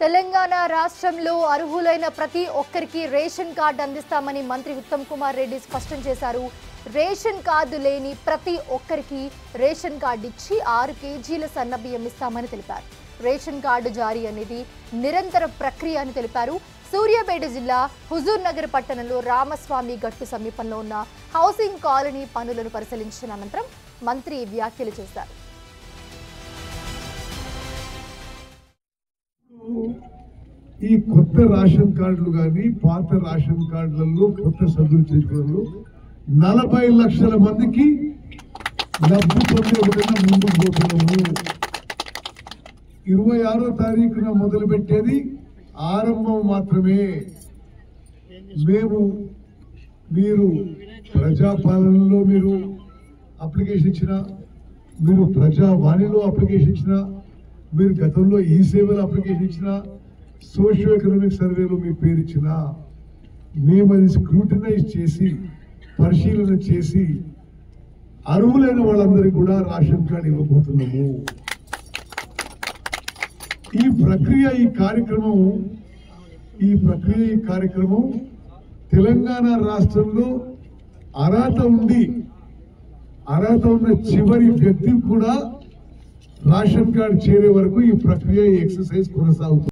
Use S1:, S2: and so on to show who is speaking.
S1: తెలంగాణ రాష్ట్రంలో అర్హులైన ప్రతి ఒక్కరికి రేషన్ కార్డు అందిస్తామని మంత్రి ఉత్తమ్ కుమార్ రెడ్డి స్పష్టం చేశారు. రేషన్ కార్డు లేని ప్రతి ఒక్కరికి రేషన్ కార్డు ఇచ్చి 6 కేజీల సన్నబియ్యం ఇస్తామని తెలిపారు. రేషన్ కార్డు జారీ అనేది నిరంతర ప్రక్రియ అని తెలిపారు. సూర్యాపేట జిల్లా హుజూర్ నగర్ పట్టణంలో రామస్వామి గట్టు సమీపంలో ఉన్న హౌసింగ్ కాలనీ పనులను పరిశీలించిన అనంతరం మంత్రి వ్యాఖ్యలు చేశారు.
S2: ఈ కొత్త రేషన్ కార్డులు కానీ పాత రేషన్ కార్డులలో కొత్త సభ్యులు చేసుకోవడంలో 40 లక్షల మందికి లబ్ధి పొందే విధంగా ముందుకు పోతున్నాము. 26వ తారీఖున మొదలుపెట్టేది ఆరంభం మాత్రమే. మీరు ప్రజాపాలనలో మీరు అప్లికేషన్ ఇచ్చిన, మీరు ప్రజావాణిలో అప్లికేషన్ ఇచ్చిన, మీరు గతంలో ఈ సేవలో అప్లికేషన్ ఇచ్చిన, సోషియో ఎకనామిక్ సర్వేలో మీ పేరు ఇచ్చిన, మేము అది స్క్రూటినైజ్ చేసి పరిశీలన చేసి అర్హులైన వాళ్ళందరికీ కూడా రేషన్ కార్డు ఇవ్వబోతున్నాము. ఈ ప్రక్రియ ఈ కార్యక్రమం తెలంగాణ రాష్ట్రంలో అర్హత ఉన్న చివరి వ్యక్తి కూడా రేషన్ కార్డు చేరే వరకు ఈ ప్రక్రియ ఎక్సర్సైజ్ కొనసాగుతుంది.